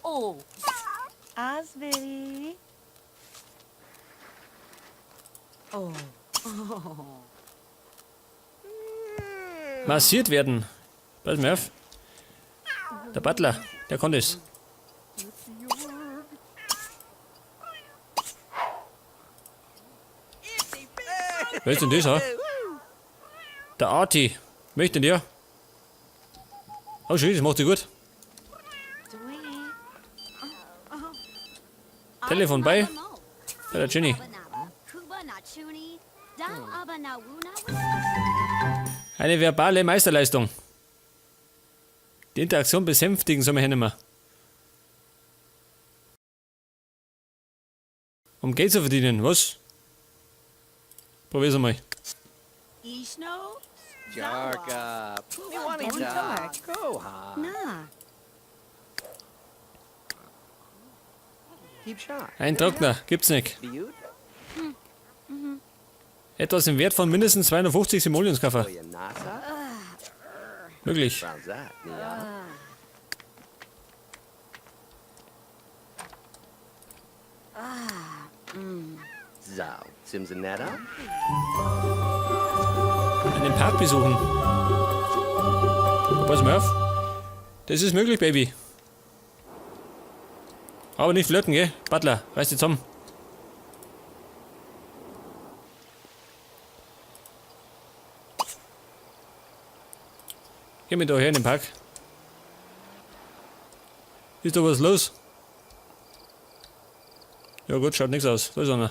Oh. Asveri. Oh. Massiert werden. Pass mir auf. Der Butler, der konnte es. Wer ist denn das, ha? Der Arti. Möchte dir. Oh, schön, das macht sie gut. Telefon bei der Jenny. Eine verbale Meisterleistung. Die Interaktion besänftigen soll man hier nicht mehr. Um Geld zu verdienen, was? Probier's mal. Jarka. Goha. Keep shy. Ein Trockner, gibt's nicht. Etwas im Wert von mindestens 250 Simoleonskaffer. Nasa? Möglich. How's that, Nia? Zao. Simsonetta? Einen Park besuchen. Pass mal auf. Das ist möglich, Baby. Aber nicht flirten, gell? Butler, reiß dich zusammen. Geh mit da her in den Park. Ist da was los? Ja gut, schaut nichts aus. Da ist einer.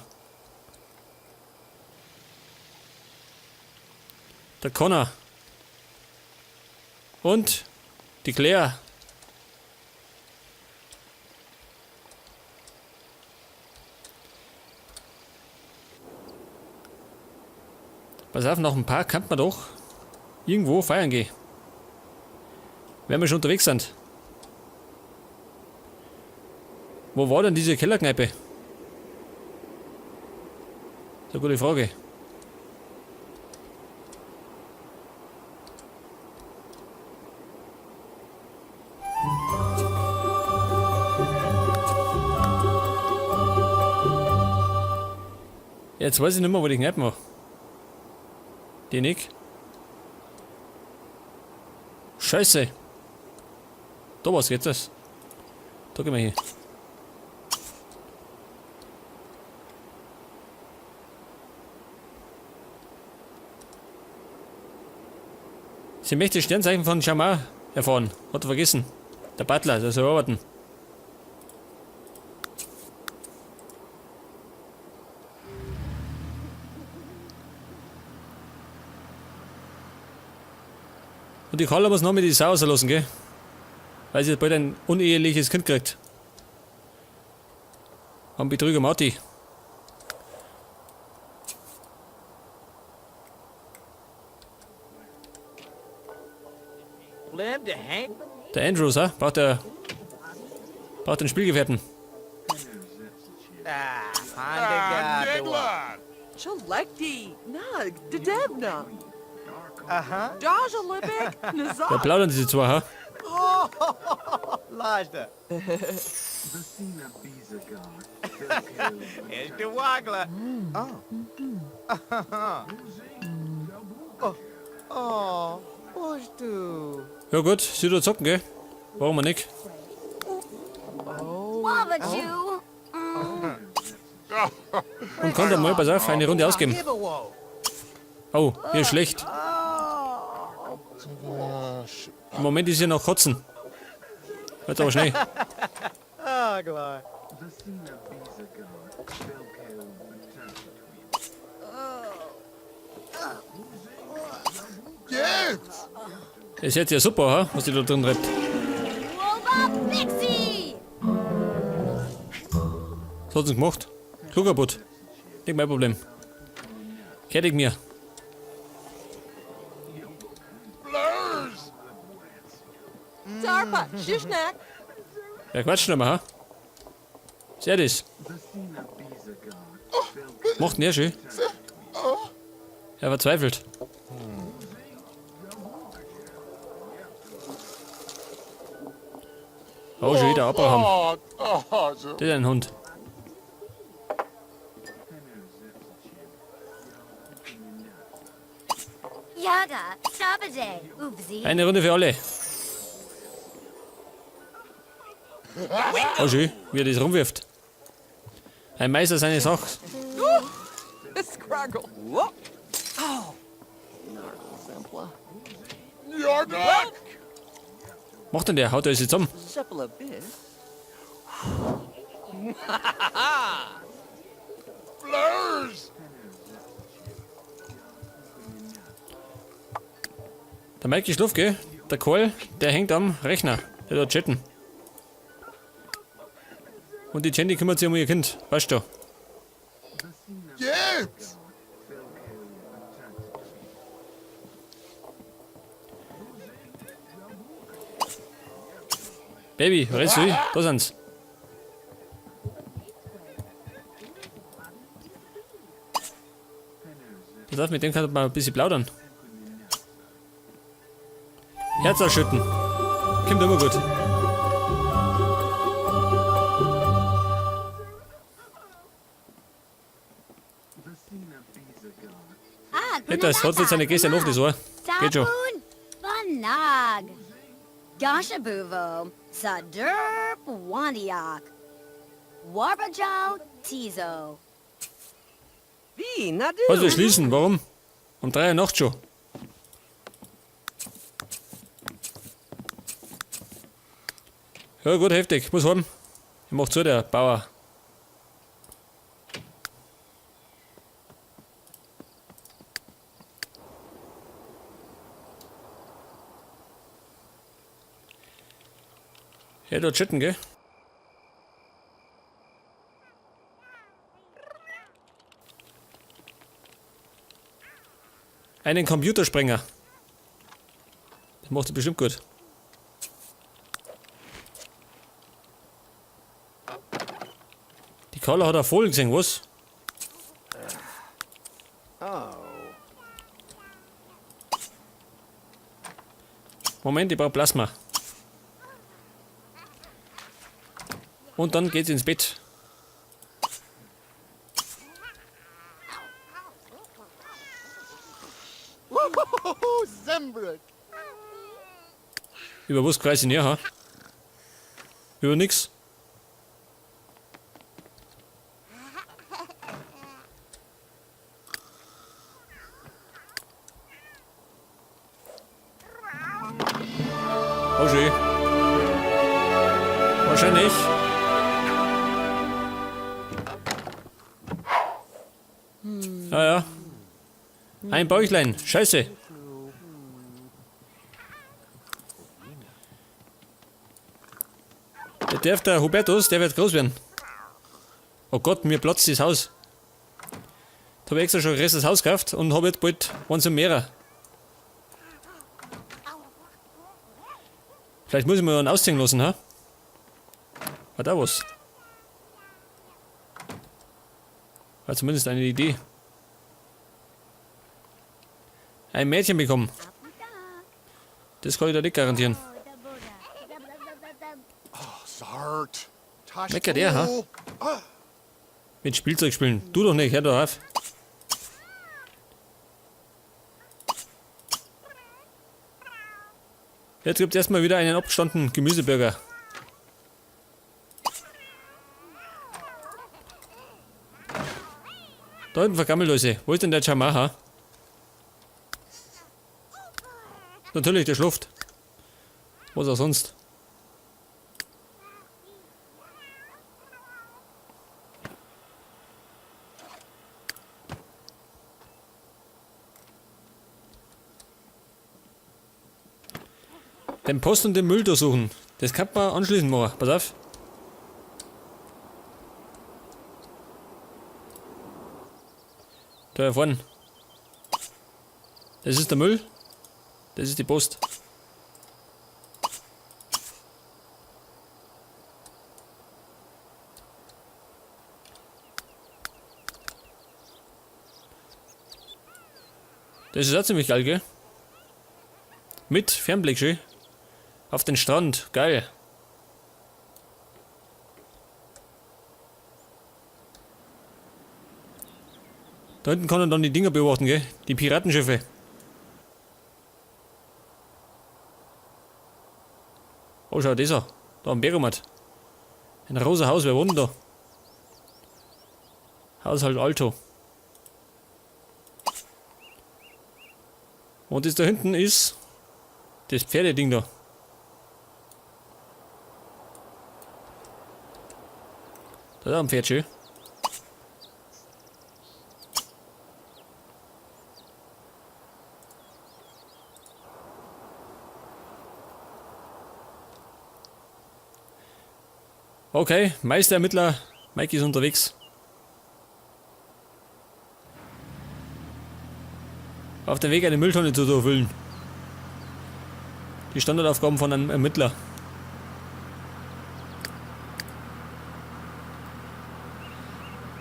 Der Connor. Und die Claire. Pass auf, nach dem Park kann man doch irgendwo feiern gehen. Wenn wir schon unterwegs sind. Wo war denn diese Kellerkneipe? Das ist eine gute Frage. Jetzt weiß ich nicht mehr, wo die Kneipe war. Die nicht. Scheiße. Da was geht das? Da gehen wir hin. Sie möchte Sternzeichen von Shamar erfahren. Hat er vergessen. Der Butler, der soll arbeiten. Und die Carla muss noch mit die Sau rauslassen, gell? Weil sie jetzt bald ein uneheliches Kind kriegt. Am Betrüger Marty. Der Andrews, ha? Braucht einen Spielgefährten. Shalekti, na, Dedebna. Daja Libek, Da Nazar. plaudern sie zwei, ha? Lajda. Here's the waggler. Oh, was du? Ja gut, sie da zocken, gell? Warum wir nicht? Und konnte mal, pass auf, eine Runde ausgeben. Oh, hier ist schlecht. Im Moment ist hier noch Kotzen. Jetzt aber schnell. Ah, klar. Das ist jetzt ja super, ha? Was die da drin treibt. Was hat sie gemacht? Krug kaputt. Nicht mein Problem. Fertig mir. Darpa, Shishnak. Ja, quatscht nicht mehr, ha? Sehr das. Macht ihn ja schön. Er verzweifelt. Oh, schon wieder Abraham. Das ist ein Hund. Yaga, Sabade, Oopsie. Eine Runde für alle. Oh, schön, wie er das rumwirft. Ein Meister seine Sache. Scraggle. Whoop. Oh. Macht denn der? Haut er es jetzt um? Supple a bit. Der Mike ist drauf, gell? Der Karl, der hängt am Rechner. Der dort chatten. Und die Jenny kümmert sich um ihr Kind. Weißt du? Jetzt! Baby, redest du? Da sind's. Pass auf, mit dem kann man ein bisschen plaudern. Herz ausschütten. Kommt immer gut. Das hat jetzt seine Gäste noch das Ohr. Geht schon. Banag. Gashabuvo. Saderp Wandiak. Warbajau Tizo. Wie, na du. Was, wir schließen? Warum? Um 3 Uhr Nacht schon. Ja gut, heftig. Muss haben. Ich mach zu, der Bauer. Ja, dort chatten, gell? Einen Computersprenger. Das macht er bestimmt gut. Die Carla hat eine Folie gesehen, was? Oh. Moment, ich brauche Plasma. Und dann geht's ins Bett. Sembrek! Über was kreis ich näher, ha? Über nix. Oh schön. Wahrscheinlich. Ah ja. Ein Bäuchlein. Scheiße. Der Hubertus, der wird groß werden. Oh Gott, mir platzt das Haus. Da habe ich extra schon ein größeres Haus gekauft und habe jetzt bald eins und mehrer. Vielleicht muss ich mir einen ausziehen lassen, ha? Hat auch was. War zumindest eine Idee. Ein Mädchen bekommen. Das kann ich da nicht garantieren. Sart. Meckert er, ha? Mit Spielzeug spielen. Du doch nicht, hör doch auf. Jetzt gibt es erstmal wieder einen abgestandenen Gemüseburger. Da hinten vergammelt alles. Wo ist denn der Jamaha? Natürlich, der schluft. Was auch sonst. Den Post und den Müll durchsuchen. Das kann man anschließend machen. Pass auf. Da vorne. Das ist der Müll. Das ist die Post. Das ist auch ziemlich geil, gell? Mit Fernblick schön. Auf den Strand. Geil. Da hinten kann er dann die Dinger beobachten, gell? Die Piratenschiffe. Oh, schau, dieser. Da am Bergomat. Ein rosa Haus, wer wohnt denn da? Haushalt Alto. Und das da hinten ist das Pferdeding da. Da ist auch ein Pferd schön. Okay, Meisterermittler, Mike ist unterwegs. Auf dem Weg eine Mülltonne zu erfüllen. Die Standardaufgaben von einem Ermittler.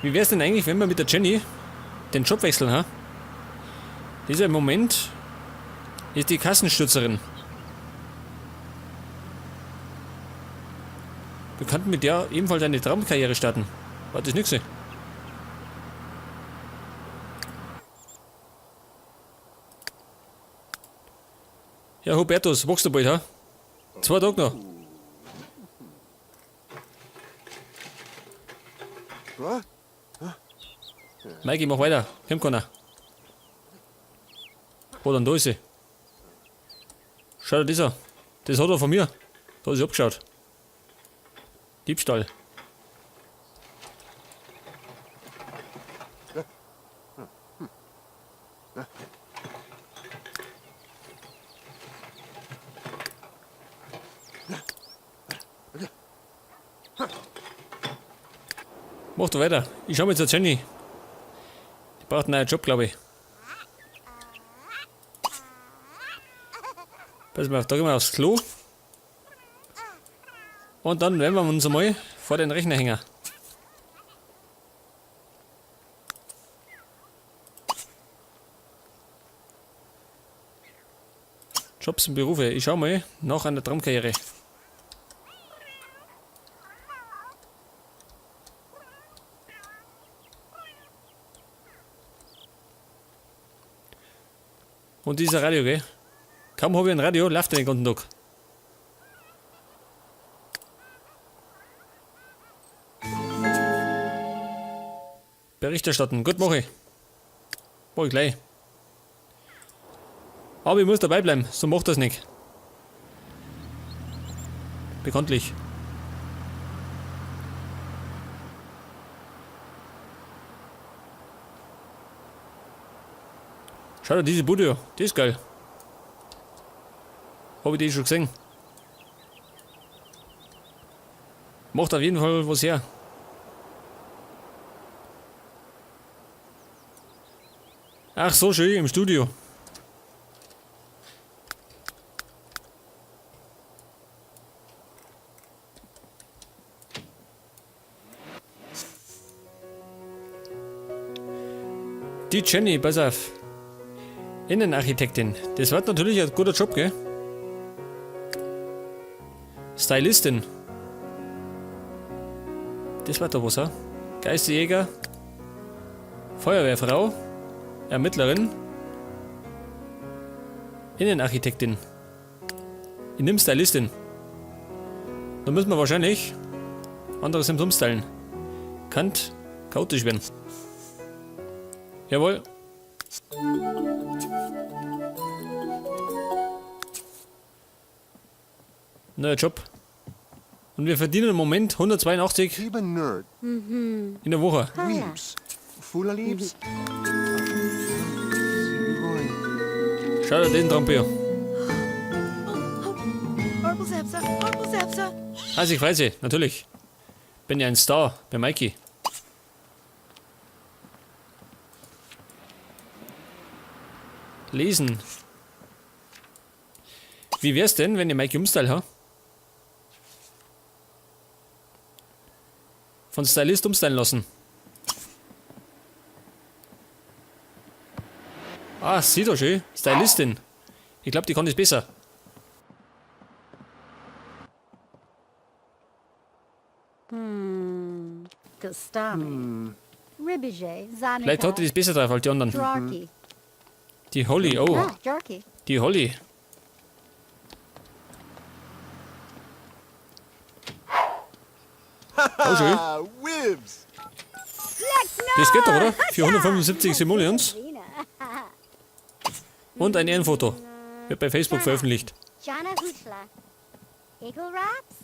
Wie wäre es denn eigentlich, wenn wir mit der Jenny den Job wechseln, ha? Dieser im Moment ist die Kassenstürzerin. Wir könnten mit der ebenfalls eine Traumkarriere starten. War das nix? Ja, Hubertus, wachst du bald, ha? 2 Tage noch. What? Mikey, mach weiter. Kommt keiner. Oh, dann da ist sie. Schau dir das an. Das hat er von mir. Da ist sie abgeschaut. Diebstahl. Mach du weiter. Ich schau mal zur Jenny. Die braucht einen neuen Job, glaube ich. Pass mal auf, da gehen wir aufs Klo. Und dann werden wir uns einmal vor den Rechner hängen. Jobs und Berufe. Ich schau mal nach einer Traumkarriere. Und dieser Radio, gell? Kaum habe ich ein Radio, läuft der den ganzen Tag. Bericht erstatten. Gut, mache ich. Mach ich gleich. Aber ich muss dabei bleiben, so macht das nicht. Bekanntlich. Schau dir diese Bude an, die ist geil. Habe ich die schon gesehen. Macht auf jeden Fall was her. Ach so, schön im Studio. Die Jenny, pass auf. Innenarchitektin. Das wird natürlich ein guter Job, gell? Stylistin. Das war doch was, ha? Geisterjäger. Feuerwehrfrau. Ermittlerin. Innenarchitektin. Ich nehm Stylistin. Da müssen wir wahrscheinlich anderes im umstylen. Kant chaotisch werden. Jawohl. Neuer Job. Und wir verdienen im Moment 182 Liebe Nerd. in der Woche. Liebs. Fula Liebs. Schau dir den Trampe an. Ah, ich weiß sie, natürlich. Bin ja ein Star bei Mikey. Lesen. Wie wär's denn, wenn ihr Mikey umstyle, ha? Von Stylist umstylen lassen. Ah, sieht doch schön. Stylistin. Ich glaube, die kann das besser. Gustami. Ribige, Vielleicht hat die das besser drauf als die anderen. Drarky. Die Holly, oh. Ah, Jerky. Die Holly. Oh, schön. Ah, Wibs. Das geht doch, oder? 475 Simoleons. Und ein Ehrenfoto. Wird bei Facebook veröffentlicht. Jana Huchla. Eagle Raps.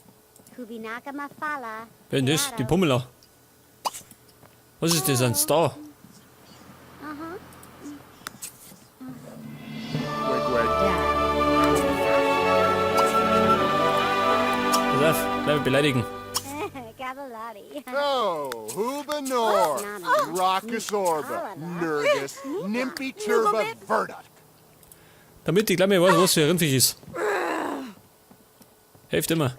Kubinaka Mafala. Wer denn das? Die Pummeler. Was ist das? Ein Star? Wait. Pass auf, bleib beleidigen. Gabalati. Oh, Hubanor. Raucus Orba. Nurgus. Nimpy Turba Verda. Damit ich gleich mal weiß, was für ein Rindviech ist. Hilft immer.